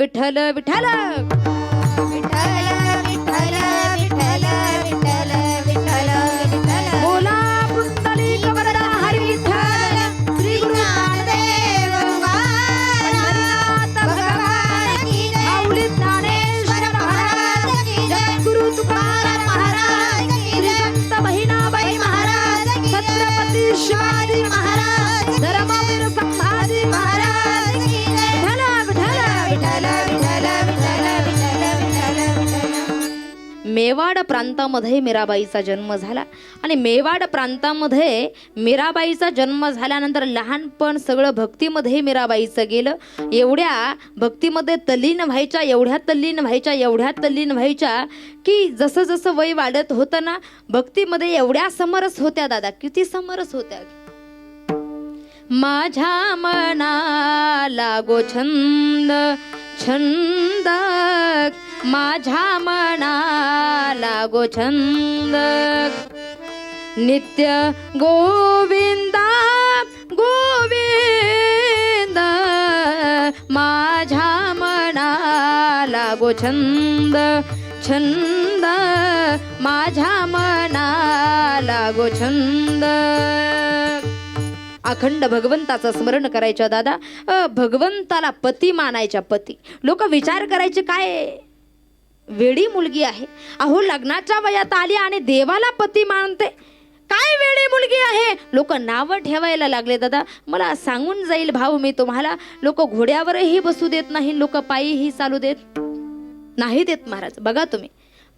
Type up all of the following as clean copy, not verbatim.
विठ्ठल विठ्ठल विठ्ठल विठ्ठल विठ्ठल विठ्ठल विठ्ठल विठ्ठल बोला पुंडलिक वरदा हरी विठ्ठल श्री गुरु नामदेव भगवान भगवान की जय माऊली ज्ञानेश्वर महाराज की जय गुरु तुकाराम महाराज की जय संत बहिणाबाई महाराज की जय छत्रपती शिवाजी महाराज धर्मवीर संभाजी महाराज की जय विठ्ठल विठ्ठल विठ्ठल विठ्ठल विठ्ठल विठ्ठल विठ्ठल मेवाड प्रांतामध्ये मीराबाईचा जन्म झाला आणि मेवाड प्रांतामध्ये मीराबाईचा जन्म झाल्यानंतर लहानपण सगळं भक्तीमध्ये मीराबाईचं गेलं. एवढ्या भक्तीमध्ये तल्लीन व्हायच्या, एवढ्या तल्लीन व्हायच्या की जसं जसं वय वाढत होतं ना, भक्तीमध्ये एवढ्या समरस होत्या दादा, किती समरस होत्या. माझ्या मनाला गो छंद छंद, माझ्या मनाला गो छंद, नित्य गोविंदा गोविंद, माझ्या मनाला गो छंद छंद, माझ्या मनाला गो छंद. अखंड भगवंताचं स्मरण करायचं दादा. भगवंताला पती मानायच्या, पती. लोक विचार करायचे काय वेडी मुलगी आहे, अहो लग्नाच्या वयात आली आणि देवाला पती मानते, काय वेडी मुलगी आहे. लोक नावं ठेवायला लागले दादा. मला सांगून जाईल भाऊ मी तुम्हाला, लोक घोड्यावरही बसू देत नाही, लोक पायीही चालू देत नाही देत महाराज. बघा तुम्ही,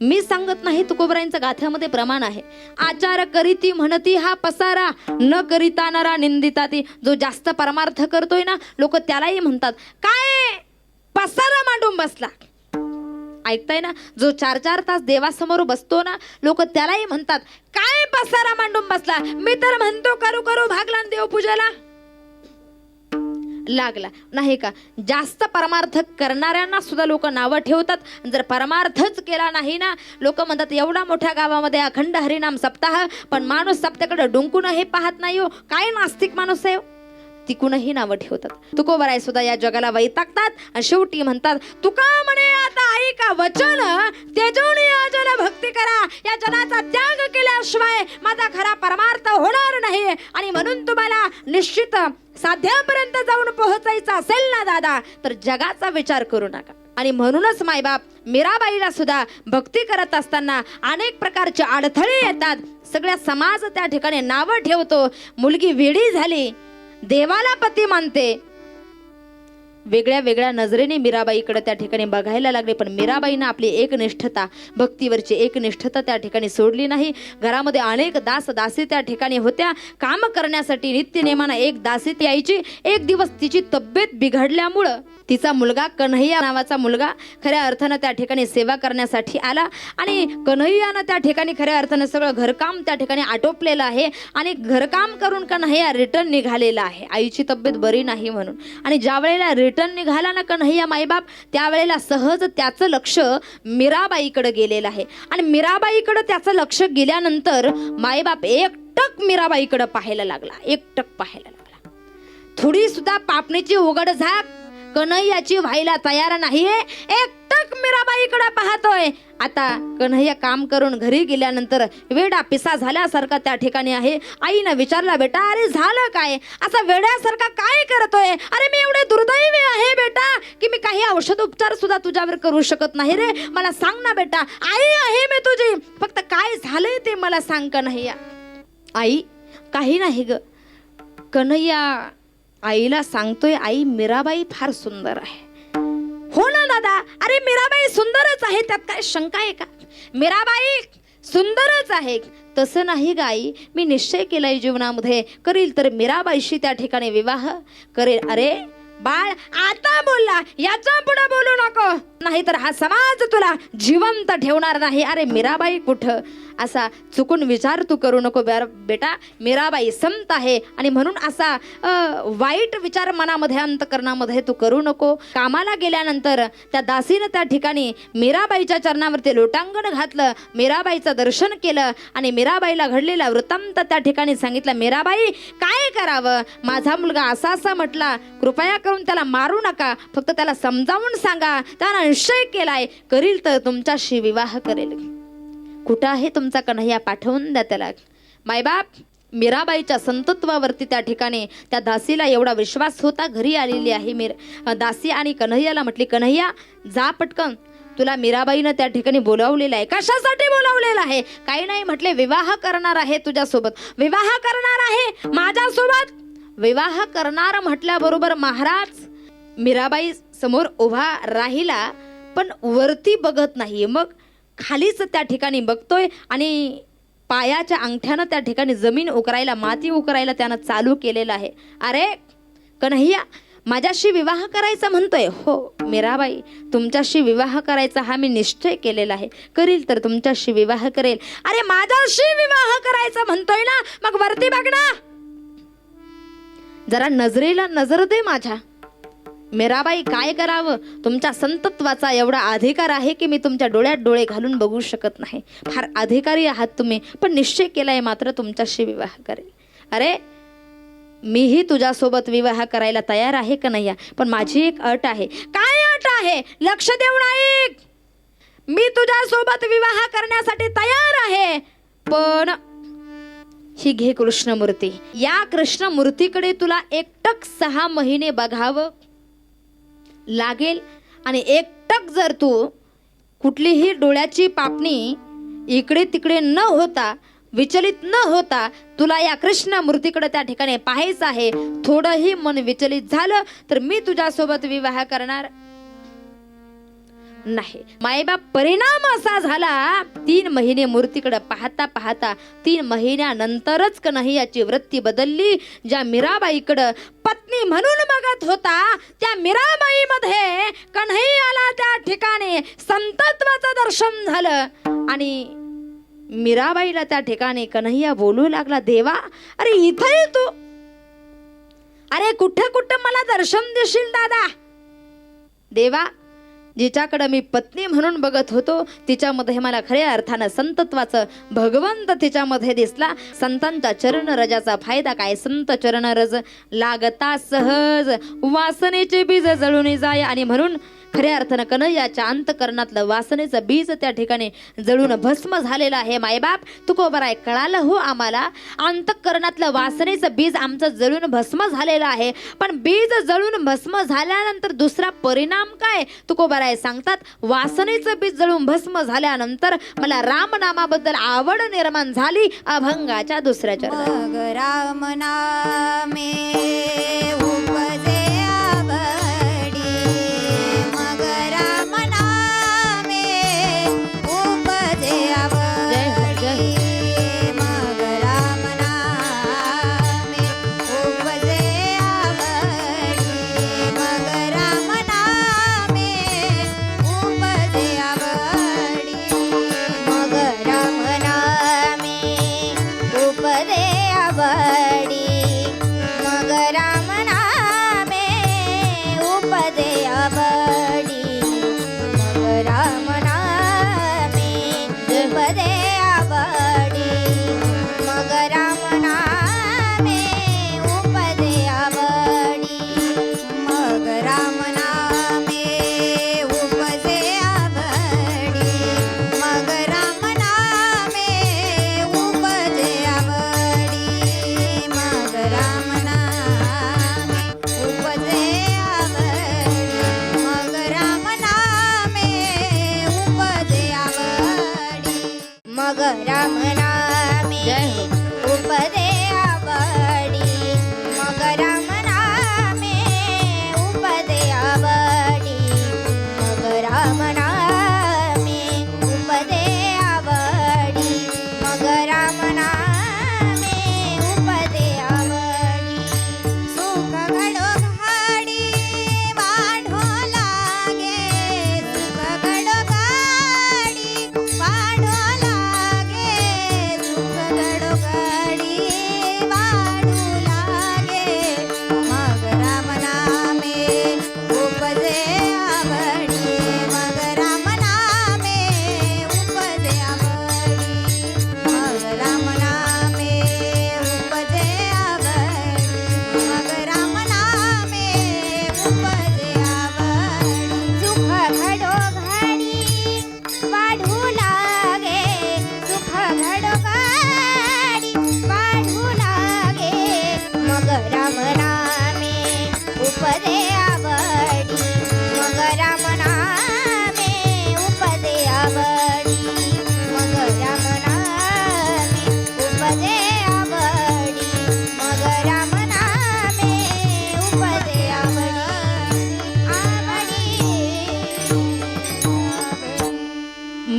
मी सांगत नाही, तुकोबरायांच्या गाथ्यामध्ये प्रमाण आहे. आचार करीती म्हणती हा पसारा, न करिता नरा निंदिता ती. जो जास्त परमार्थ करतोय ना, लोक त्यालाही म्हणतात काय पसारा मांडून बसला. ऐकताय ना, जो 4-4 तास देवासमोर बसतो ना, लोक त्यालाही म्हणतात काय पसारा मांडून बसला. मी तर म्हणतो करू करू भागला देवपूजेला लागला नाही का. जास्त परमार्थ करणाऱ्यांना सुद्धा लोक नावं ठेवतात. जर परमार्थच केला नाही ना, लोक म्हणतात एवढा मोठ्या गावामध्ये अखंड हरिनाम सप्ताह, पण माणूस सप्त्याकडे डुंकूनही पाहत नाही हो, काय नास्तिक माणूस आहे. तिकूनही नावं ठेवतात. तुकोबराय सुद्धा या जगाला वैतागतात आणि शेवटी म्हणतात तुका म्हणे आता ऐका वचन, तेजोनी या जन भक्ती करा, या जनाचा त्याग केल्याशिवाय माझा खरा परमार्थ होणार नाही. आणि म्हणून तुम्हाला निश्चित साध्यापर्यंत जाऊन पोहोचायचं असेल ना दादा, तर जगाचा विचार करू नका. आणि म्हणूनच मायबाप मीराबाईला सुद्धा भक्ती करत असताना अनेक प्रकारचे अडथळे येतात. सगळ्या समाज त्या ठिकाणी नावं ठेवतो. मुलगी वेडी झाली, देवाला पती मानते, वेगळ्या वेगळ्या नजरेने मीराबाईकडे त्या ठिकाणी बघायला लागले. पण मीराबाईनं आपली एकनिष्ठता, भक्तीवरची एकनिष्ठता त्या ठिकाणी सोडली नाही. घरामध्ये अनेक दास दासी त्या ठिकाणी होत्या. काम करण्यासाठी नित्यनेमानं एक दासी यायची. एक दिवस तिची तब्येत बिघडल्यामुळं तिचा मुलगा कन्हैया नावाचा मुलगा खऱ्या अर्थानं त्या ठिकाणी सेवा करण्यासाठी आला. आणि कन्हैयानं त्या ठिकाणी खऱ्या अर्थानं सगळं घरकाम त्या ठिकाणी आटोपलेलं आहे. आणि घरकाम करून कन्हैया रिटर्न निघालेला आहे, आईची तब्येत बरी नाही म्हणून. आणि ज्या वेळेला रिटर्न निघाला ना कन्हैया मायबाप, त्यावेळेला सहज त्याचं लक्ष मीराबाईकडे गेलेलं आहे. आणि मीराबाईकडे त्याचं लक्ष गेल्यानंतर मायबाप एकटक मीराबाईकडे पाहायला लागला, एकटक पाहायला लागला. थोडी सुद्धा पापणीची उघड झाक कन्हैयाची व्हायला तयार नाहीये. एकटक मीराबाईकडे पाहतोय. आता कन्हैया काम करून घरी गेल्यानंतर वेडा पिसा झाल्यासारखा त्या ठिकाणी आहे. आईनं विचारला बेटा अरे झालं काय, असा वेड्यासारखा काय करतोय. अरे मी एवढे दुर्दैवी आहे बेटा की मी काही औषध उपचार सुद्धा तुझ्यावर करू शकत नाही रे, मला सांग ना बेटा. आई आहे मी तुझी, फक्त काय झालंय ते मला सांग कन्हैया. आई काही नाही ग. कन्हैया आईला सांगतोय आई मीराबाई फार सुंदर आहे. हो ना दादा, अरे मीराबाई सुंदरच आहे, त्यात काय शंका आहे का. मीराबाई सुंदरच आहे. तसं नाही गाई, मी निश्चय केलाय जीवनामध्ये, करील तर मीराबाईशी त्या ठिकाणी विवाह करेल. अरे बाळ आता बोलला, याच्या पुढे बोलू नको. नाही तर हा समाज तुला जिवंत ठेवणार नाही. अरे मीराबाई कुठं, असा चुकून विचार तू करू नको बेटा. मीराबाई संत आहे आणि म्हणून असा वाईट विचार मनामध्ये अंतकरणामध्ये तू करू नको. कामाला गेल्यानंतर त्या दासीनं त्या ठिकाणी मीराबाईच्या चरणावरती लोटांगण घातलं, मीराबाईचं दर्शन केलं आणि मीराबाईला घडलेला वृत्तांत त्या ठिकाणी सांगितलं. मीराबाई काय करावं, माझा मुलगा असा असा म्हटला, कृपया करून त्याला मारू नका, फक्त त्याला समजावून सांगा, त्यानं निश्चय केलाय करील तर तुमच्याशी विवाह करेल. कुठं आहे तुमचा कन्हैया, पाठवून द्या त्याला. मायबाप मीराबाईच्या संतत्वावरती त्या ठिकाणी त्या दासीला एवढा विश्वास होता. घरी आलेली आहे दासी आणि कन्हैयाला म्हटली, कन्हैया जा पटकन, तुला मीराबाईनं त्या ठिकाणी बोलावलेलं आहे. कशासाठी बोलावलेलं आहे? काही नाही म्हटले, विवाह करणार आहे तुझ्यासोबत. विवाह करणार आहे माझ्यासोबत? विवाह करणार म्हटल्याबरोबर महाराज मीराबाई समोर उभा राहिला, पण वरती बघत नाही. मग खालीच त्या ठिकाणी बघतोय आणि पायाच्या अंगठ्यानं त्या ठिकाणी जमीन उकरायला, माती उकरायला त्यानं चालू केलेलं आहे. अरे कन्हैया, माझ्याशी विवाह करायचा म्हणतोय? हो मीराबाई, तुमच्याशी विवाह करायचा हा मी निश्चय केलेला आहे, करील तर तुमच्याशी विवाह करेल. अरे माझ्याशी विवाह करायचा म्हणतोय ना, मग वरती बघ ना, जरा नजरेला नजर दे माझ्या. मीराबाई काय करावं, तुमच्या संतत्वाचा एवढा अधिकार आहे की मी तुमच्या डोळ्यात डोळे घालून बघू शकत नाही. फार अधिकारी आहात तुम्ही, पण निश्चय केलाय मात्र तुमच्याशी विवाह करेल. अरे मीही तुझ्यासोबत विवाह करायला तयार आहे कन्हैया, पण माझी एक अट आहे. काय अट आहे? लक्ष देऊन ऐक. मी तुझ्यासोबत विवाह करण्यासाठी तयार आहे, पण ही घे कृष्णमूर्ती. या कृष्णमूर्तीकडे तुला एकटक 6 महिने बघावं लागेल आणि एकटक जर तू कुठलीही डोळ्याची पापणी इकडे तिकडे न होता, विचलित न होता, तुला या कृष्ण मूर्तीकडे त्या ठिकाणी पाहायचं आहे. थोडंही मन विचलित झालं तर मी तुझ्यासोबत विवाह करणार नाही. मायबाप परिणाम असा झाला, 3 महिने मूर्तीकडे पाहता पाहता 3 महिन्यानंतरच कन्हैयाची वृत्ती बदलली. ज्या मीराबाईकडं पत्नी म्हणून बघत होता, त्या मीराबाईमध्ये कन्हैयाला त्या ठिकाणी संतत्वाचं दर्शन झालं आणि मीराबाईला त्या ठिकाणी कन्हैया बोलू लागला, देवा अरे इथं तू, अरे कुठं कुठं मला दर्शन देशील दादा. देवा, जिच्याकडे मी पत्नी म्हणून बघत होतो तिच्यामध्ये मला खऱ्या अर्थानं संतत्वाचं भगवंत तिच्यामध्ये दिसला. संतांच्या चरण रजाचा फायदा काय? संत चरण रज लागता सहज, वासनेचे बीज जळून जाय. आणि म्हणून खऱ्या अर्थानं कन्हैयाच्या अंतकरणातलं वासनेचं बीज त्या ठिकाणी जळून भस्म झालेलं आहे. मायबाप तुकोबराय कळालं हो आम्हाला, अंतकरणातलं वासनेचं बीज आमचं जळून भस्म झालेलं आहे, पण बीज जळून भस्म झाल्यानंतर दुसरा परिणाम काय? तुकोबराय सांगतात, वासनेचं बीज जळून भस्म झाल्यानंतर मला रामनामाबद्दल आवड निर्माण झाली अभंगाच्या दुसऱ्या चरणात. मग राम नामे उपजे आवडी, मग राम नामे उपजे आवडी, मग राम नामे उपजे आवडी, मग राम नामे उपजे आवडी, मग राम नामे उपदे आवडी, मग राम नामे उपदे आवडी, मग राम नामे उपदे आवडी, मग राम नामे उपदे आवडी, मग राम नामे उपजे आवडी, मग राम नामे उपजे आवडी, मग राम नामे उपजे आवडी, मग राम नामे उपजे आवडी, मग राम नामे जय हो. उपदे आवडी, मग राम नामे उपदे आवडी, मग राम नामे उपदे आवडी, मग राम नामे उपदे आवडी, सुख घडो घाडी वाढो लागे, सुख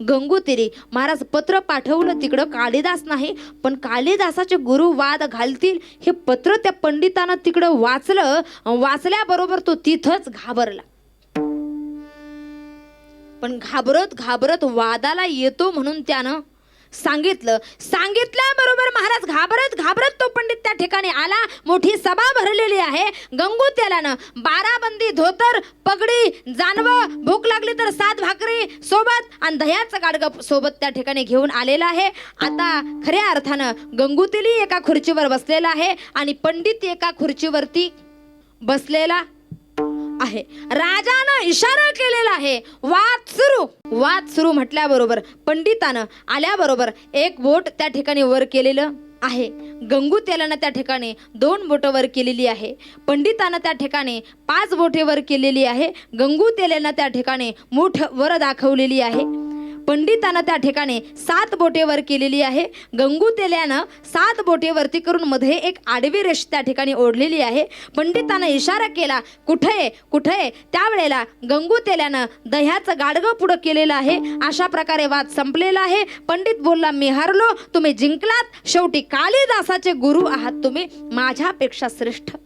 गंगोत्री महाराज पत्र पाठवलं तिकडं, कालिदास नाही पण कालिदासाचे गुरु वाद घालतील हे पत्र त्या पंडितानं तिकडं वाचलं. वाचल्याबरोबर तो तिथंच घाबरला. पण घाबरत घाबरत वादाला येतो म्हणून त्यानं सांगितल्याबरोबर महाराज घाबरत घाबरत तो पंडित त्या ठिकाणी आला. मोठी सभा भरलेली आहे. गंगोत्यालानं 12 बंदी, धोतर, पगडी, जानवं, भूक लागली तर 7 भाकरी सोबत आणि दह्याचं गाडगं सोबत त्या ठिकाणी घेऊन आलेला आहे. आता खऱ्या अर्थानं गंगोतेली एका खुर्चीवर बसलेला आहे आणि पंडित एका खुर्चीवरती बसलेला आहे. राजानं इशारा केलेला आहे, वाद सुरू म्हटल्याबरोबर पंडितानं आल्याबरोबर एक बोट त्या ठिकाणी वर केलेलं आहे. गंगोत्यालानं त्या ठिकाणी 2 बोटं वर केलेली आहे. पंडितानं त्या ठिकाणी 5 बोटे वर केलेली आहे. गंगोत्यालानं त्या ठिकाणी मूठ वर दाखवलेली आहे. पंडितानं त्या ठिकाणी 7 बोटे वर केलेली आहे. गंगोत्यालानं 7 बोटे वरती करून मध्ये एक आडवी रेष त्या ठिकाणी ओढलेली आहे. पंडितानं इशारा केला, कुठे त्यावेळेला गंगोत्यालानं दह्याचं गाडगं पुढं केलेलं आहे. अशा प्रकारे वाद संपलेला आहे. पंडित बोलला, मी हरलो, तुम्ही जिंकलात. शेवटी कालिदासाचे गुरु आहात तुम्ही, माझ्यापेक्षा श्रेष्ठ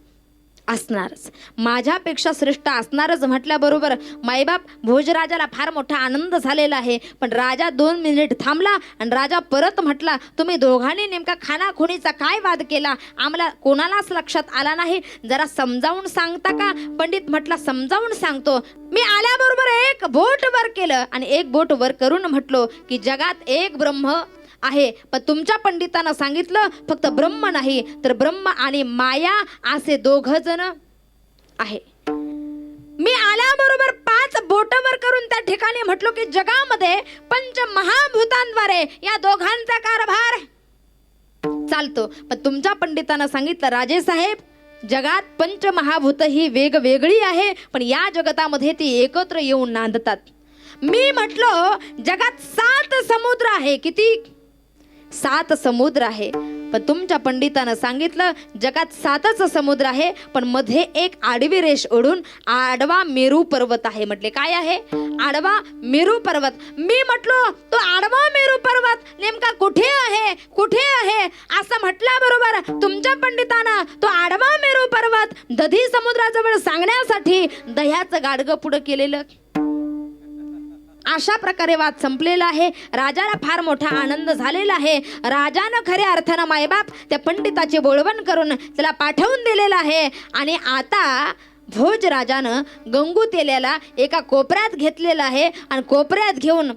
असणारच म्हटल्याबरोबर मायबाप भोजराजाला फार मोठा आनंद झालेला आहे. पण राजा 2 मिनिट थांबला आणि राजा परत म्हटला, तुम्ही दोघांनी नेमका खानाखुणीचा काय वाद केला, आम्हाला कोणालाच लक्षात आला नाही, जरा समजावून सांगता का? पंडित म्हटला, समजावून सांगतो. मी आल्याबरोबर एक बोट वर केलं आणि एक बोट वर करून म्हटलो की जगात एक ब्रह्म आहे. पण तुमच्या पंडितांना सांगितलं फक्त ब्रह्म नाही तर ब्रह्म आणि माया असे 2 जण आहे. मी आल्याबरोबर 5 बोटावर करून त्या ठिकाणी म्हटलो की जगामध्ये पंचमहाभूतांद्वारे या दोघांचा कारभार चालतो. पण तुमच्या पंडितांना सांगितलं, राजे साहेब जगात पंचमहाभूत ही वेगवेगळी आहे पण या जगतामध्ये ती एकत्र येऊन नांदतात. मी म्हटलो जगात 7 समुद्र आहे. किती? 7 समुद्र आहे. पण तुमच्या पंडितानं सांगितलं जगात 7च समुद्र आहे पण मध्ये एक आडवी रेष ओढून आडवा मेरू पर्वत आहे. म्हटले काय आहे? आडवा मेरू पर्वत. मी म्हटलो तो आडवा मेरू पर्वत नेमका कुठे आहे असं म्हटल्याबरोबर तुमच्या पंडितानं तो आडवा मेरू पर्वत दधी समुद्राजवळ सांगण्यासाठी दह्याचं गाडगं पुढं केलेलं. अशा प्रकारे वाद संपलेला आहे. राजाला फार मोठा आनंद झालेला आहे. राजानं खऱ्या अर्थानं मायबाप त्या पंडिताचे बोळवण करून त्याला पाठवून दिलेलं आहे. आणि आता भोजराजानं गंगोत्याला एका कोपऱ्यात घेतलेलं आहे आणि कोपऱ्यात घेऊन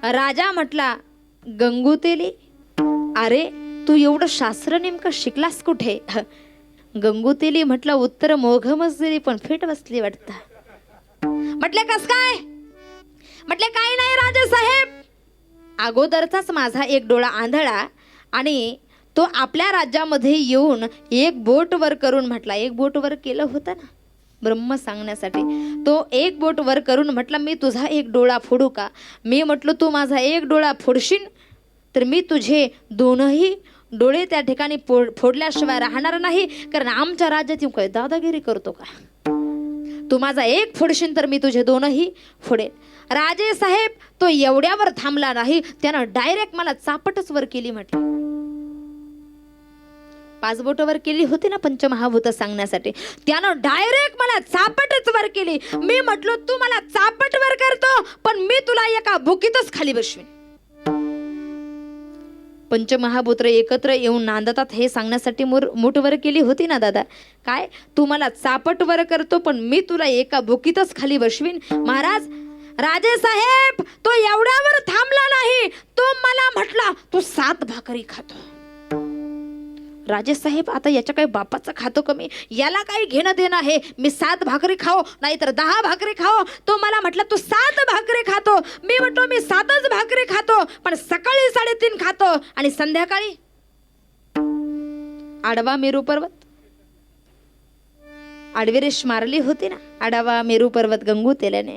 राजा म्हटला, गंगोतेली अरे तू एवढं शास्त्र नेमकं शिकलास कुठे? गंगोतेली म्हटलं, उत्तर मोघमच दिली पण फिट बसली वाटतं. म्हटले कस काय? म्हटले काय नाही राजे साहेब, अगोदरचाच माझा एक डोळा आंधळा आणि तो आपल्या राज्यामध्ये येऊन एक बोट वर करून म्हटला, एक बोट वर केलं होतं ना ब्रह्म सांगण्यासाठी, तो एक बोट वर करून म्हटला मी तुझा एक डोळा फोडू का? मी म्हटलं तू माझा एक डोळा फोडशील तर मी तुझे 2ही डोळे त्या ठिकाणी फोडल्याशिवाय राहणार नाही, कारण आमच्या राज्यात येऊन काय दादागिरी करतो का? तू माझा एक फोडशील तर मी तुझे 2ही फोडेल. राजे साहेब तो एवढ्यावर थांबला नाही, त्यानं डायरेक्ट मला चापटच वर केली. म्हटलं 5 बोट वर केली होती ना पंचमहाभूत सांगण्यासाठी, त्यानं डायरेक्ट मला चापटच वर केली. मी म्हटलो तू मला चापट वर करतो पण मी तुला एका भुकीतच खाली बसवीन. पंचमहाभूत एकत्र येऊन नांदतात हे सांगण्यासाठी मूठ वर केली होती ना दादा. काय तू मला चापट वर करतो पण मी तुला एका भुकीतच खाली बसवीन. महाराज राजे साहेब तो एवढ्यावर थांबला नाही, तो मला म्हटला तू 7 भाकरी खातो. राजे साहेब आता याच्या काही बापाचं खातो कमी, याला काही घेणं देणं आहे. मी 7 भाकरी खाओ नाहीतर 10 भाकरी खाओ. तो मला म्हटला तू 7 भाकरी खातो. मी म्हटलो मी 7च भाकरी खातो पण सकाळी 3.5 खातो आणि संध्याकाळी आडवा मेरू पर्वत आडवी रेष मारली होती ना, आडवा मेरू पर्वत गंगोत्यालाने.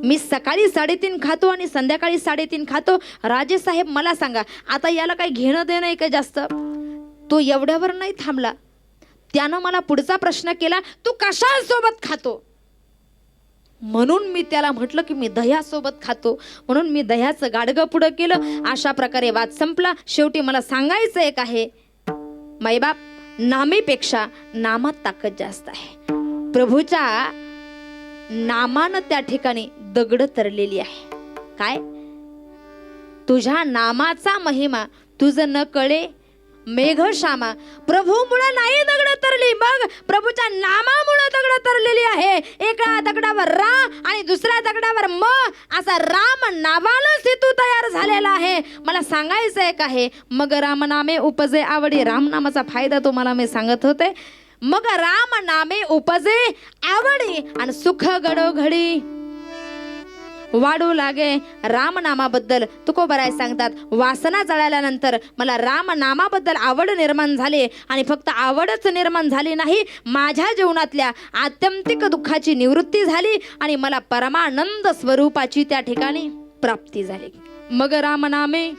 मी सकाळी 3.5 खातो आणि संध्याकाळी 3.5 खातो. राजे साहेब मला सांगा आता याला काही घेणं देणं आहे का जास्त? तो एवढ्यावर नाही थांबला, त्यानं मला पुढचा प्रश्न केला, तू कशासोबत खातो? म्हणून मी त्याला म्हटलं की मी दह्यासोबत खातो, म्हणून मी दह्याचं गाडगं पुढं केलं. अशा प्रकारे वाद संपला. शेवटी मला सांगायचं एक आहे, माईबाप, नामेपेक्षा नामात ताकद जास्त आहे. प्रभूच्या नामानं त्या ठिकाणी दगड तरलेली आहे. काय? तुझ्या नामाचा महिमा तुझं न कळे मेघश्यामा. प्रभूमुळे नाही दगड तरली, मग प्रभूच्या नामामुळे दगड तरलेली आहे. एका दगडावर रा आणि दुसऱ्या दगडावर म असा राम नावानं सेतू तयार झालेला आहे. मला सांगायचं एक आहे, मग राम नामे उपजे आवडी. राम नामाचा फायदा तुम्हाला मी सांगत होते. मग राम नामे उपजे आवडी आणि सुख घडोघडी वाढू लागे. रामनामाबद्दल तुकोबराय सांगतात, वासना जळाल्यानंतर मला रामनामाबद्दल आवड निर्माण झाली. आणि फक्त आवडच निर्माण झाली नाही, माझ्या जीवनातल्या आत्यंतिक दुःखाची निवृत्ती झाली आणि मला परमानंद स्वरूपाची त्या ठिकाणी प्राप्ती झाली. मग रामनामे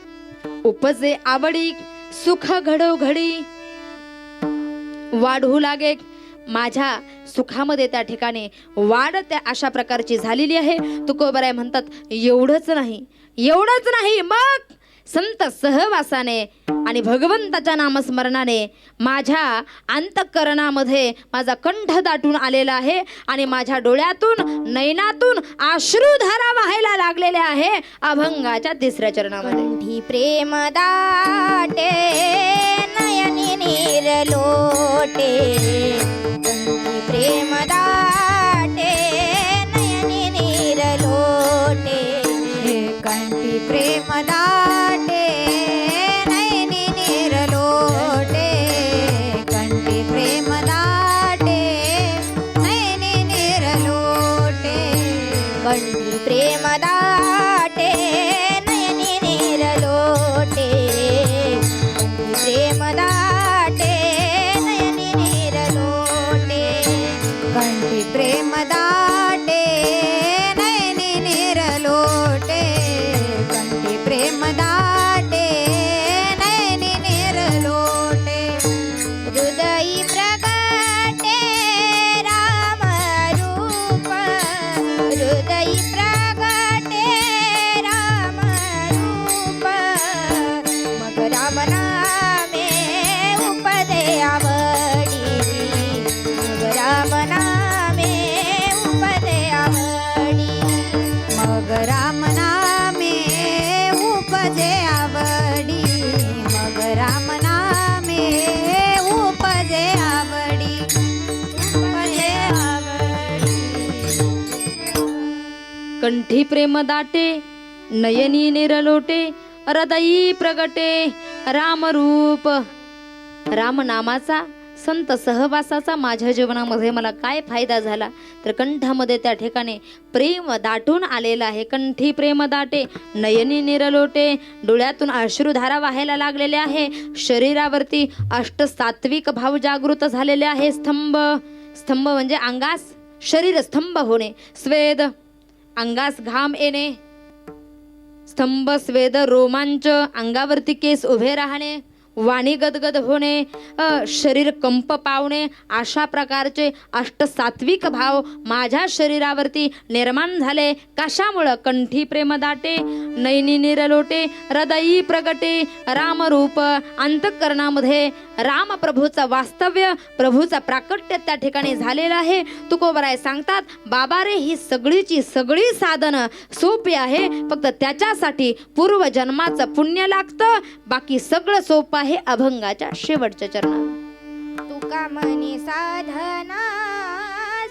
उपजे आवडी, सुख घडोघडी वाढू लागे. माझ्या सुखामध्ये त्या ठिकाणी वाढ त्या अशा प्रकारची झालेली आहे. तुकोबराय म्हणतात, एवढंच नाही, मग संत सहवासाने आणि भगवंताच्या नामस्मरणाने माझ्या अंतःकरणामध्ये माझा कंठ दाटून आलेला आहे आणि माझ्या डोळ्यातून नयनातून अश्रुधारा वाहायला लागलेल्या आहे. अभंगाच्या 3ऱ्या चरणामध्ये कंठी प्रेम दाटे नयनी नीर लोटे. कंठी प्रेम दाटे नयनी नीर लोटे. कंठी प्रेम दाटे नयनी नीर लोटे. कंठी प्रेम दाटे नयनी नीर लोटे. कंठी प्रेम दाटे नयनी नीर लोटे. कंठी प्रेम दाटे नयनी नीर लोटे. कंठी प्रेम दाटे नयनी नीर लोटे. कंठी प्रेम दाटे नयनी नीर लोटे. हृदयी प्रगटे राम रूप. हृदयी प्रगटे राम रूप. मग राम नामे उपदे आवडी. मग राम नामे उपदे आवडी. मग राम नामे उपजे आवडी. मग राम नामे उपजे आवडी. उपजे आवडी. कंठी प्रेम दाटे नयनी निरलोटे. हृदयी प्रगटे रामरूप. रामनामाचा संत सहवासाचा माझ्या जीवनामध्ये मला काय फायदा झाला, तर कंठामध्ये त्या ठिकाणी प्रेम दाटून आलेलं आहे. कंठी प्रेम दाटे नयनी निरलोटे. डोळ्यातून अश्रुधारा वाहायला लागलेले आहे. शरीरावरती अष्टसात्विक भाव जागृत झालेले आहे. स्तंभ म्हणजे अंगास शरीर स्तंभ होणे. स्वेद अंगास घाम येणे. स्तंभ स्वेद रोमांच अंगावरती केस उभे राहणे. वाणी गदगद होणे. शरीर कंप पावणे. अशा प्रकारचे अष्टसात्विक भाव माझ्या शरीरावरती निर्माण झाले. कशामुळं? कंठी प्रेम दाटे नयनी निरलोटे. हृदयी प्रगटे रामरूप. अंतःकरणामध्ये राम प्रभूचं वास्तव्य, प्रभूचं प्राकट्य त्या ठिकाणी झालेलं आहे. तुकोबराय सांगतात, बाबा रे, ही सगळीची सगळी साधनं सोपी आहे, फक्त त्याच्यासाठी पूर्वजन्माचं पुण्य लागतं. बाकी सगळं सोपं आहे अभंगाच्या शेवटच्या चरणात. तुका म्हणे साधना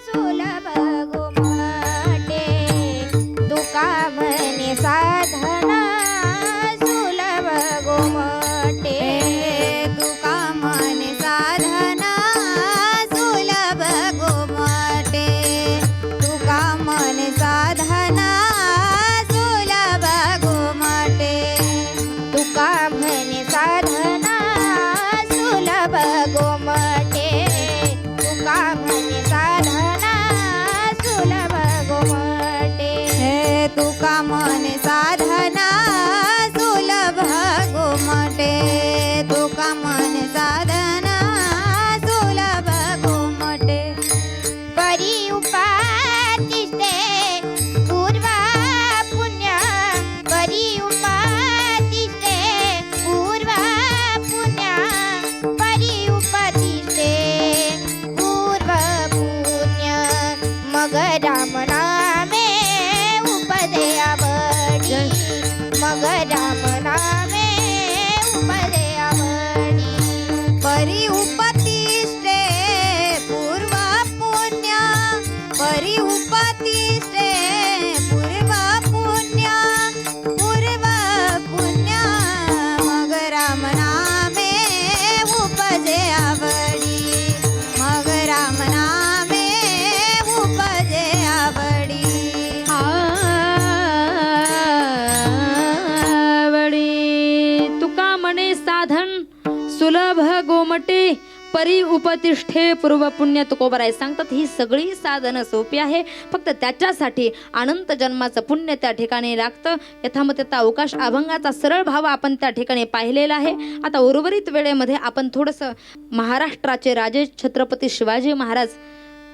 सुलभ गोमाटे. तुका म्हणे साधना सुलभ गोमाटे. तुका म्हणे साधना सुलभ गोमाटे. तुका म्हणे साधना सुलभ गोमाटे. तुका म्हणे साधना सुलभ गोमाटे. तुका म्हणे साधना साधे परी उपतिष्ठे पूर्व पुण्य तुकोबराय सांगतात ही सगळी साधनं सोपी आहे, फक्त त्याच्यासाठी अनंत जन्माचं पुण्य त्या ठिकाणी लागतं. यथामत्यता अवकाश अभंगाचा सरळ भाव आपण त्या ठिकाणी पाहिलेला आहे. आता उर्वरित वेळेमध्ये आपण थोडंसं महाराष्ट्राचे राजे छत्रपती शिवाजी महाराज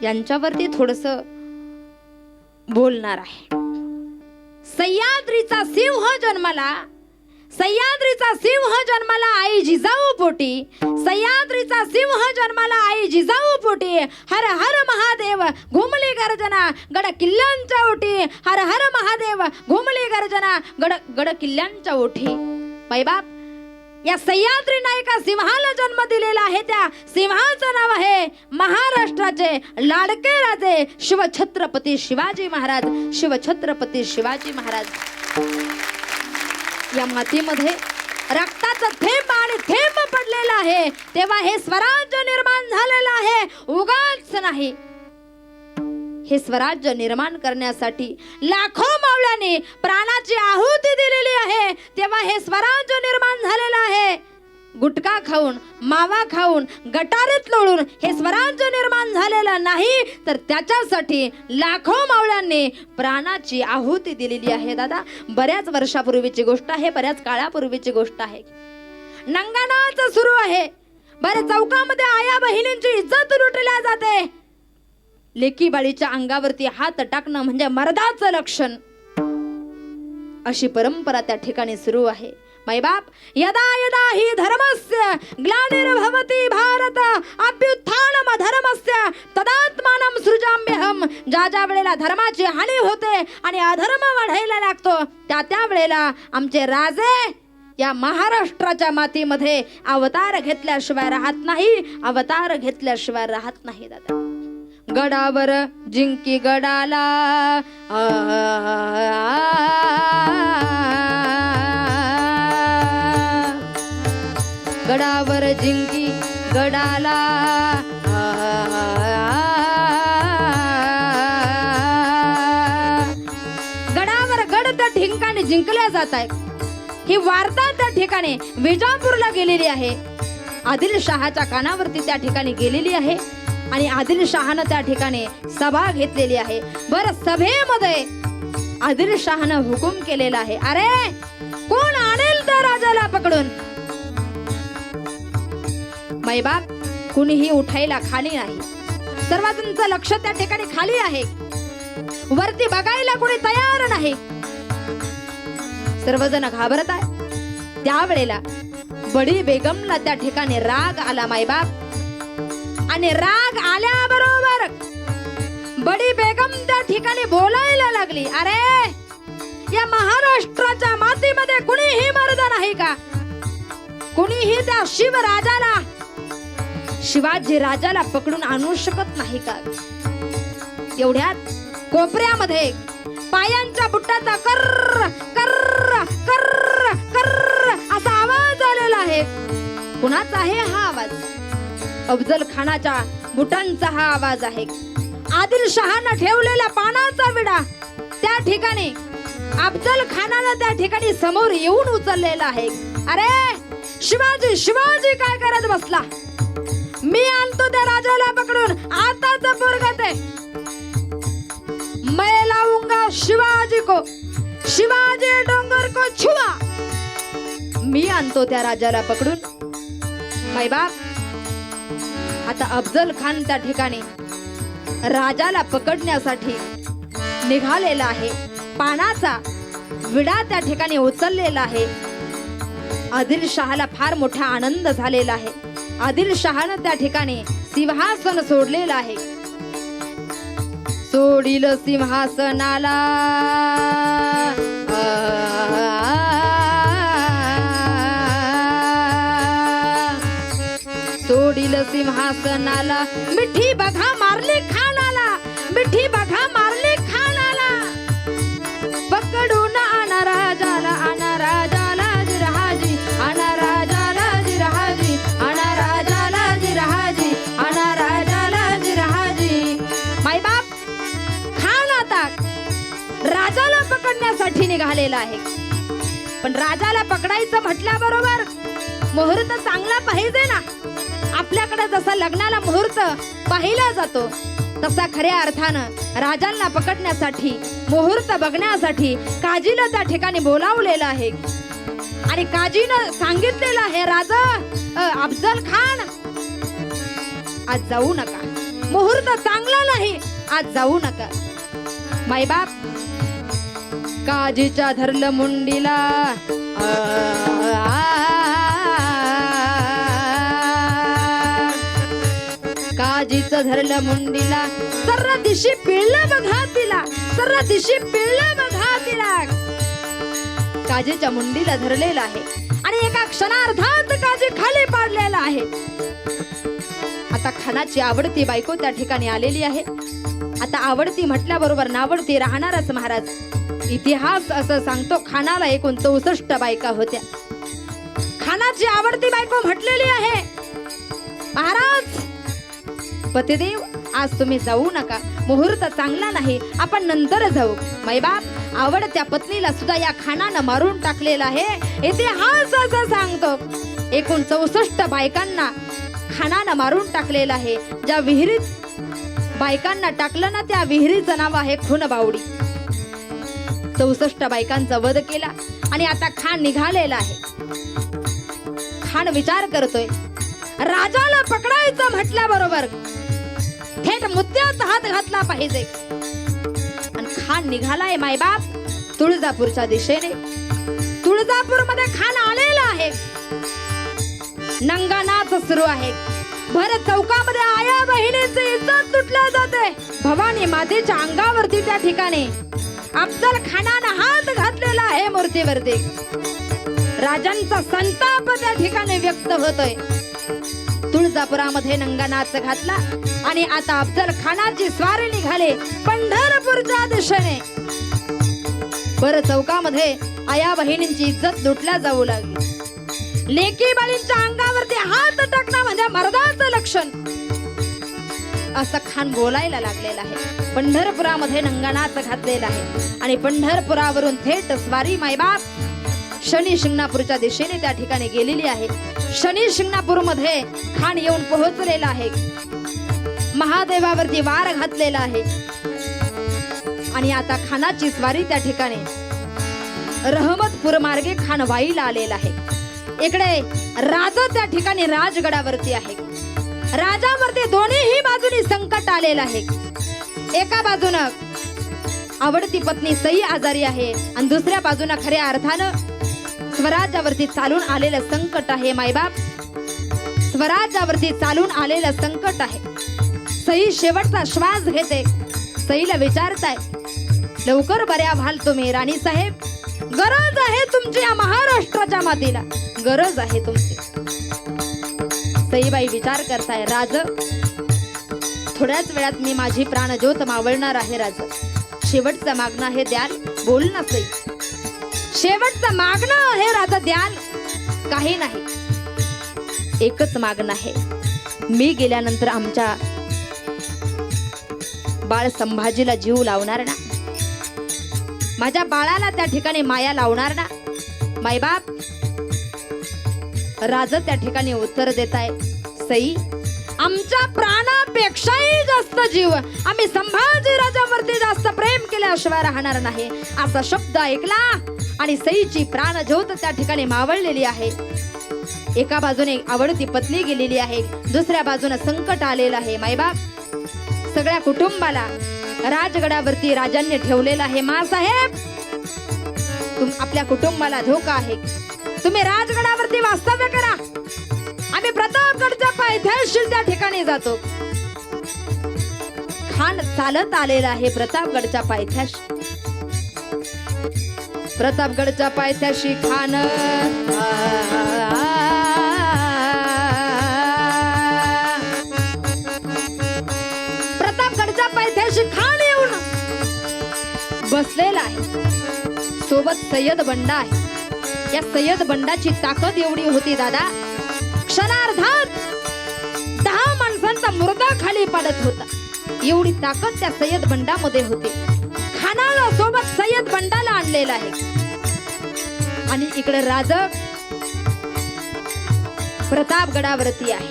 यांच्यावरती थोडंसं बोलणार आहे. सह्याद्रीचा सिंह जन्माला, सह्याद्रीचा सिंह जन्माला आई जिजाऊ पोटी, सह्याद्रीचा सिंह जन्माला आई जिजाऊ पोटी. हर हर महादेव घुमली गर्जना गड किल्ल्यांच्या ओठी, हर हर महादेव घुमली गर्जना गड किल्ल्यांच्या ओठी. मायबाप, या सह्याद्री नायका सिंहाला जन्म दिलेला आहे. त्या सिंहाचं नाव आहे महाराष्ट्राचे लाडके राजे शिवछत्रपती शिवाजी महाराज. शिवछत्रपती शिवाजी महाराज या मातीमध्ये रक्ताचं थेंब आणि थेंब पडलेला आहे, तेव्हा हे स्वराज्य निर्माण झालेलं आहे, उगाच नाही. हे स्वराज्य निर्माण करण्यासाठी लाखो मावळ्यांनी प्राणाची आहुती दिलेली आहे, तेव्हा हे स्वराज्य निर्माण झालेलं आहे. गुटखा खाऊन, मावा खाऊन, गटारीत लोळून हे स्वराज्य निर्माण झालेलं नाही, तर त्याच्यासाठी लाखो मावळ्यांनी प्राणाची आहुती दिलेली आहे. दादा, बऱ्याच वर्षापूर्वीची गोष्ट आहे, बऱ्याच काळापूर्वीची गोष्ट आहे. नंगानाच सुरू आहे. बरे चौकामध्ये आया बहिणींची इज्जत लुटल्या जाते. लेकी बाळीच्या अंगावरती हात टाकणं म्हणजे मर्दाचं लक्षण, अशी परंपरा त्या ठिकाणी सुरू आहे. मायबाप, यदा यदा हि धर्मस्य ग्लानिर्भवति भारत अभ्युत्थानम धर्मस्य तदात्मानं सृजाम्यहम. ज्या ज्या वेळेला धर्माची हानी होते आणि अधर्म वाढायला लागतो, त्या वेळेला आमचे राजे या महाराष्ट्राच्या मातीमध्ये अवतार घेतल्याशिवाय राहत नाही, अवतार घेतल्याशिवाय राहत नाही. दादा, गडावर जिंकी गडाला गडावर जिंकी गडाला गडावर गड त्या ठिकाणी जिंकल्या जात आहे. ही वार्ता त्या ठिकाणी विजापूरला गेलेली आहे, आदिलशहाच्या कानावरती त्या ठिकाणी गेलेली आहे आणि आदिलशहानं त्या ठिकाणी सभा घेतलेली आहे. बरं, सभेमध्ये आदिलशहानं हुकूम केलेला आहे, अरे कोण आणेल त्या राजाला पकडून. मायबाप, कुणीही उठायला खाली नाही. सर्वांचं लक्ष त्या ठिकाणी खाली आहे, वरती बघायला कोणी तयार नाही. सर्वजण घाबरत आहे. त्यावेळेला बडी बेगमला त्या ठिकाणी राग आला. मायबाप, आणि राग आल्याबरोबर बडी बेगम त्या ठिकाणी बोलायला लागली, अरे या महाराष्ट्राच्या मातीमध्ये कुणीही मर्द नाही का? कुणीही त्या शिवराजाला, शिवाजी राजाला पकडून आणू शकत नाही का? एवढ्यात कोपऱ्यामध्ये पायांच्या बुटाचा कर्र कर्र कर्र कर्र असा आवाज आलेला आहे. कुणाचा आहे हा आवाज? अफजल खानाच्या बुटांचा हा आवाज आहे. आदिलशहानं ठेवलेला पानाचा विडा त्या ठिकाणी अफजल खानानं त्या ठिकाणी समोर येऊन उचललेला आहे. अरे शिवाजी, शिवाजी काय करत बसला? मी आणतो त्या राजाला पकडून, आताच पोरगत आहे. मैं लाऊंगा शिवाजी को, शिवाजी डोंगर को छुआ. मी आणतो त्या राजाला पकडून. मायबाप, आता अफजल खान त्या ठिकाणी राजाला पकडण्यासाठी निघालेला आहे. पानाचा विडा त्या ठिकाणी उचललेला आहे. आदिलशहाला फार मोठा आनंद झालेला आहे. आदिलशहानं त्या ठिकाणी सिंहासन सोडलेलं आहे. सोडील सिंहासनाला सोडील सिंहासनाला, मिठी बघा मारली खानाला, मिठी बघा मारली खानाला. पकडून आणा राजाला, आणा राजाला जिरहाजी, आणा राजाला जिरहाजी, आणा राजाला जिरहाजी, आणा राजाला जिरहाजी. मायबाप, खान आता राजाला पकडण्यासाठी निघालेला आहे. पण राजाला पकडायचं म्हटल्याबरोबर मुहूर्त चांगला पाहिजे ना. आपल्याकडे जसा लग्नाला मुहूर्त पाहिला जातो तसा खऱ्या अर्थानं राजांना पकडण्यासाठी मुहूर्त बघण्यासाठी काजीला त्या ठिकाणी बोलावलेलं आहे. आणि काजीनं सांगितलेलं आहे, राजा अफजल खान आज जाऊ नका, मुहूर्त चांगला नाही, आज जाऊ नका. मायबाप काजीच्या धरलं मुंडीला, काजीचं धरलं मुंडीला, सर्व दिशी पिळलं बघा तिला, सर्व दिशी पिळलं बघा तिला. काजीच्या मुंडीला धरलेला आहे आणि एका क्षणार्धात काजी खाली पाडलेला आहे. आता खानाची आवडती बायको त्या ठिकाणी आलेली आहे. आता आवडती म्हटल्याबरोबर नावडती राहणारच महाराज. इतिहास असं सांगतो खानाला एकूण 64 बायका होत्या. खानाची आवडती बायको म्हटलेली आहे, महाराज पतिदेव आज तुम्ही जाऊ नका, मुहूर्त चांगला नाही, आपण नंतर जाऊ. मायबाप आवडत्या पत्नीला सुद्धा या खानानं मारून टाकलेला आहे. इतिहास असं सांगतो एकूण 64 बायकांना खानानं मारून टाकलेलं आहे. ज्या विहिरीत बायकांना टाकलं ना त्या विहिरीचं नाव आहे खुनबावडी. 64 बायकांचा वध केला आणि आता खान निघालेला आहे. खान विचार करतोय, राजाला पकडायचं म्हटल्याबरोबर थेट मुद्द्यात हात घातला पाहिजे. आणि खान निघालाय मायबाप तुळजापूरच्या दिशेने. तुळजापूर मध्ये खान आलेला आहे. नंगानाच सुरू आहे. भर चौकामध्ये आया बहिणीची इज्जत लुटल्या जाते. भवानी मातेच्या अंगावरती त्या ठिकाणी अफजल खानानं हात घातलेला आहे मूर्तीवरती. राजांचा संताप त्या ठिकाणी व्यक्त होतोय. तुळजापुरामध्ये नंगानाच घातला आणि आता अफजल खानाची स्वारी निघाले पंढरपूरच्या दिशेने. भर चौकामध्ये आया बहिणींची इज्जत लुटल्या जाऊ लागली. लेकी बाळींच्या अंगावरती हात टाकणं म्हणजे मर्दाचं लक्षण असं खान बोलायला लागलेला आहे. पंढरपुरामध्ये नंगानाच घातलेला आहे आणि पंढरपुरावरून थेट स्वारी मायबाप शनी शिंगणापूरच्या दिशेने त्या ठिकाणी गेलेली आहे. शनी शिंगणापूर मध्ये खान येऊन पोहोचलेला आहे. महादेवावरती वार घातलेला आहे आणि आता खानाची स्वारी त्या ठिकाणी रहमतपूर मार्गे खान वाईला आलेला आहे. इकडे राजा त्या ठिकाणी राजगडावरती आहे. राजावरती दोन्हीही बाजूनी संकट आलेलं आहे. एका बाजूनं आवडती पत्नी सई आजारी आहे आणि दुसऱ्या बाजूनं खऱ्या अर्थानं स्वराज्यावरती चालून आलेलं संकट आहे. मायबाप स्वराज्यावरती चालून आलेलं संकट आहे. सई शेवटचा श्वास घेते. सईला विचारताय, लवकर बऱ्या व्हाल तुम्ही राणी साहेब, गरज आहे तुमची या महाराष्ट्राच्या मातीला, गरज आहे तुमची. सईबाई विचार करताय, राज थोड्याच वेळात मी माझी प्राणज्योत मावळणार आहे. राज शेवटचं मागणं आहे द्याल, बोल ना सई. शेवटचं मागणं आहे राजा द्याल. काही नाही, एकच मागणं आहे, मी गेल्यानंतर आमच्या बाळ संभाजीला जीव लावणार ना, माझ्या बाळाला त्या ठिकाणी माया लावणार ना. मायबाप राजा त्या ठिकाणी उत्तर देताय, सई आमच्या प्राणापेक्षाही जास्त जीव आम्ही संभाजी राजावरती जास्त प्रेम केल्याशिवाय राहणार नाही. असा शब्द ऐकला आणि सईची प्राणज्योत त्या ठिकाणी मावळलेली आहे. एका बाजूने आवडती पत्नी गेलेली आहे, दुसऱ्या बाजूने संकट आलेलं आहे. मायबाप सगळ्या कुटुंबाला राजगडावरती राजांनी ठेवलेलं आहे. मासाहेब आपल्या कुटुंबाला धोका आहे, तुम्ही राजगडावरती वास्तव्य करा, आम्ही प्रतापगडच्या पायथ्याशी त्या ठिकाणी जातो. खान चालत आलेला आहे प्रतापगडच्या पायथ्याशी. प्रतापगडच्या पायथ्याशी खान प्रतापगडच्या पायथ्याशी खान येऊन बसलेला आहे. सोबत सय्यद बंडा आहे. या सय्यद बंडाची ताकद एवढी होती दादा, क्षणार्धात 10 माणसांचा मुर्दा खाली पडत होता. एवढी ताकद त्या सय्यद बंडामध्ये होती. खानाला सोबत सय्यद बंडाला आणलेला आहे आणि इकडे राजा प्रतापगडावरती आहे.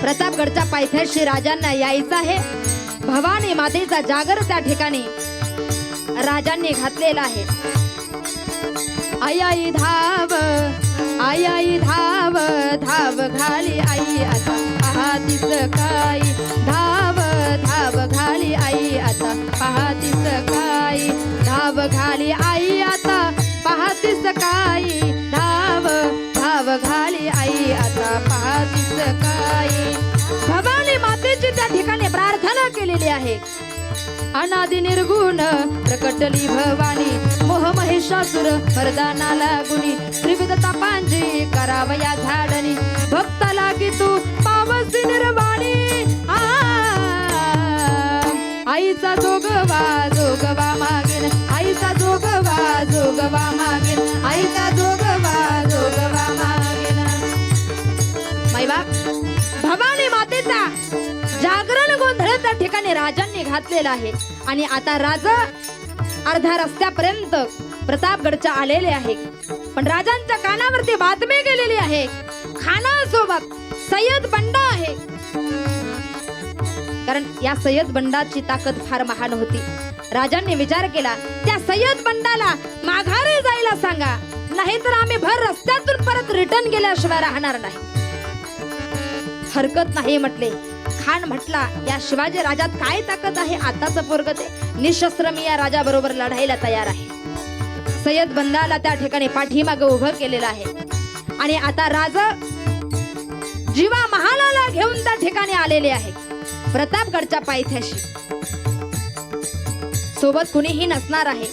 प्रतापगडच्या पायथ्याशी राजांना यायचं आहे. भवानी मातेचा जागर त्या ठिकाणी राजांनी घातलेला आहे. आई आई धाव, आई आई धाव, धाव घाली आई आता पाहतीस काय, धाव धाव घाली आई आता पाहतीस काय, धाव घाली आई आता पाहतीस काय, धाव धाव घाली आई आता पाहतीस काय. भवानी मातेची त्या ठिकाणी प्रार्थना केलेली आहे. अनादि निर्गुण प्रकटली भवानी, मोह महिषासुर मर्दाना लागुनी, त्रिविध तापांची करावया झाडणी, भक्ता लागी तू पावसी निर्वाणी. आईचा जोगवा मागेन, आईचा जोगवा मागेन, आईचा जोगवा मागेन. मायबाप भवानी मातेचा जागरण गोंधळ त्या ठिकाणी राजांनी घातलेला आहे. आणि आता राजा अर्ध्या रस्त्यापर्यंत प्रतापगडच्या आलेले आहे. पण राजांच्या कानावरती बातमी गेलेली आहे, खानासोबत सय्यद बंडा आहे. कारण या सय्यद बंडाची ताकद फार महान होती. राजांनी विचार केला, त्या सय्यद बंडाला माघारी जायला सांगा, नाहीतर आम्ही भर रस्त्यातून परत रिटर्न गेल्याशिवाय राहणार नाही. हरकत नाही म्हटले. खान म्हटला, या शिवाजी राजात काय ताकद आहे, आताच पोरग ते निशस्त्र मी या राजा बरोबर लढायला तयार आहे. सय्यद बंदाला त्या ठिकाणी पाठीमागे उभं केलेलं आहे. आणि आता राजा जीवा महालाला घेऊन त्या ठिकाणी आलेले आहे. प्रतापगडच्या पायथ्याशी सोबत कुणीही नसणार आहे.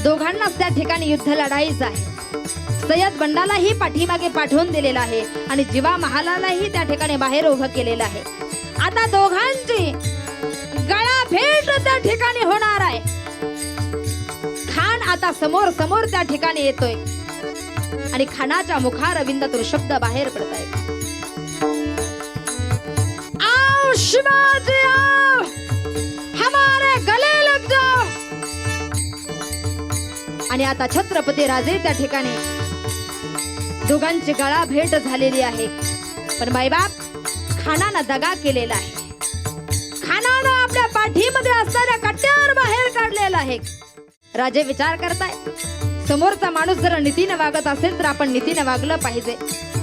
दोघांनाच त्या ठिकाणी युद्ध लढायचं आहे. सय्यद बंडालाही पाठीमागे पाठवून दिलेला आहे आणि जीवा महालालाही त्या ठिकाणी बाहेर उभं केलेलं आहे. आता दोघांची गळा भेट त्या ठिकाणी होणार आहे. खान आता समोर समोर त्या ठिकाणी येतोय आणि खानाच्या मुखारविंदातून शब्द बाहेर पडतायत. आओ शिवाजी आओ, हमारे गले लग जाओ. आणि आता छत्रपती राजे त्या ठिकाणी दोघांची गळा भेट झालेली आहे. पण बाईबाप खानानं दगा केलेला आहे. खानानं आपल्या पाठीमध्ये असणाऱ्या कट्ट्यावर बाहेर काढलेला आहे. राजे विचार करताय, समोरचा माणूस जर नीतीने वागत असेल तर आपण नीतीने वागलं पाहिजे.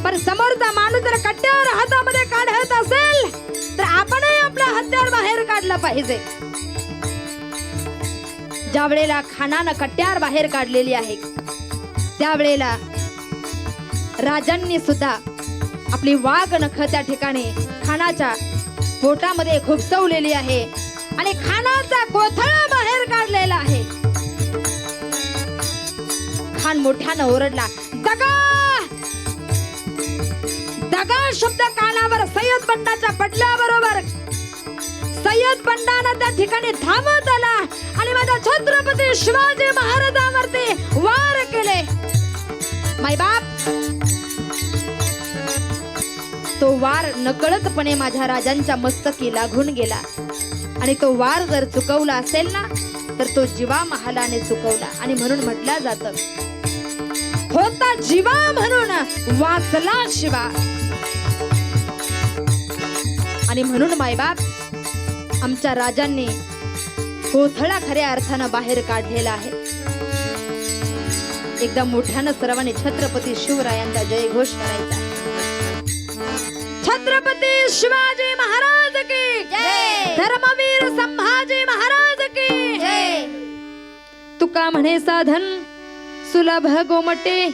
पण समोरचा माणूस जर कट्ट्यावर हातामध्ये काढत असेल तर आपणही आपलं हत्यार बाहेर काढलं पाहिजे. ज्या वेळेला खानानं कट्ट्यावर बाहेर काढलेली आहे त्यावेळेला राजांनी सुद्धा आपली वाघ नख त्या ठिकाणी खानाच्या पोटामध्ये खुपसवलेली आहे आणि खानाचा कोथळा बाहेर काढलेला आहे. खान मोठ्यानं ओरडला, दगा दगा शब्द कानावर सय्यद बंडाच्या पडल्याबरोबर सय्यद बंडानं त्या ठिकाणी धावत आला आणि माझ्या छत्रपती शिवाजी महाराजांवरती वार केले. मायबाप तो वार नकळतपणे माझ्या राजांच्या मस्तकी लागून गेला आणि तो वार जर चुकवला असेल ना तर तो जीवा महालाने चुकवला. आणि म्हणून म्हटलं जातं, होता जीवा म्हणून वाचला शिवा. आणि म्हणून मायबाप आमच्या राजांनी कोथळा खऱ्या अर्थानं बाहेर काढलेला आहे. एकदा मोठ्यानं सर्वांनी छत्रपती शिवरायांचा जय घोष करायचा. छत्रपती शिवाजी महाराज की जय, धर्मवीर संभाजी महाराज की जय. तुका म्हणे साधन सुलभ गोमटे,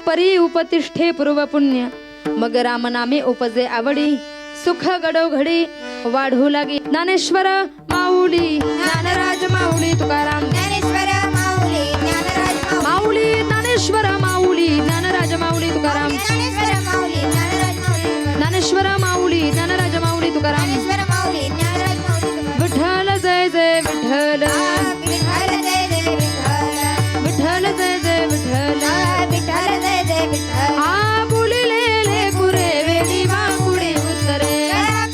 परी उपतिष्ठे पूर्व पुण्य, मग राम नामे उपजे आवडी, सुख घडोघडी वाढू लागी. ज्ञानेश्वर माऊली ज्ञानराज माऊली तुकाराम, ज्ञानेश्वर माऊली ज्ञानराज माऊली ज्ञानेश्वर माऊली ज्ञानराज माऊली तुकाराम, ज्ञानेश्वर माऊली ज्ञानराज माऊली, ज्ञानेश्वर माऊली ज्ञानराज माऊली तुकाराम. ज्ञानेश्वर माऊली ज्ञानराज माऊली, विठ्ठल जय जय विठ्ठल, विठ्ठल जय जय विठ्ठल, विठ्ठल जय जय विठ्ठल. विठ्ठल जय जय विठ्ठल. आ बोलिलेले पुरे वेळी वाकुडे उत्तरे,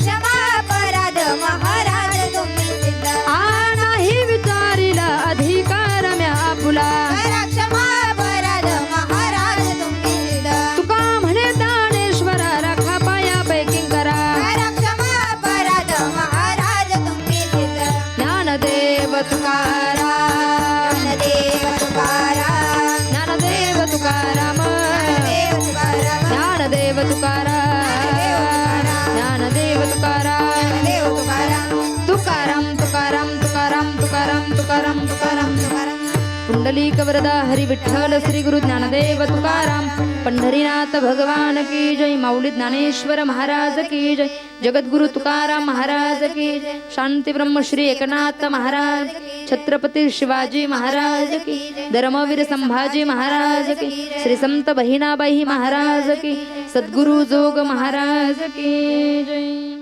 क्षमा अपराध महाराज तुम्ही सिद्ध, आ नाही विचारिला अधिकार म्या आपुला. क्षमा अपराध महाराज तुम्ही सिद्ध, तुका म्हणे ज्ञानेश्वरा राखा पाया पैकी करा, पुंडलिक वरदा हरी विठ्ठल श्री गुरु ज्ञानदेव तुकाराम पंढरीनाथ भगवान की जय माऊली ज्ञानेश्वर महाराज की जय जगद्गुरु तुकाराम महाराज की जय शांती ब्रह्म श्री एकनाथ महाराज छत्रपती शिवाजी महाराज की धर्मवीर संभाजी महाराज की श्री संत बहिणाबाई महाराज की सद्गुरु जोग महाराज की जय।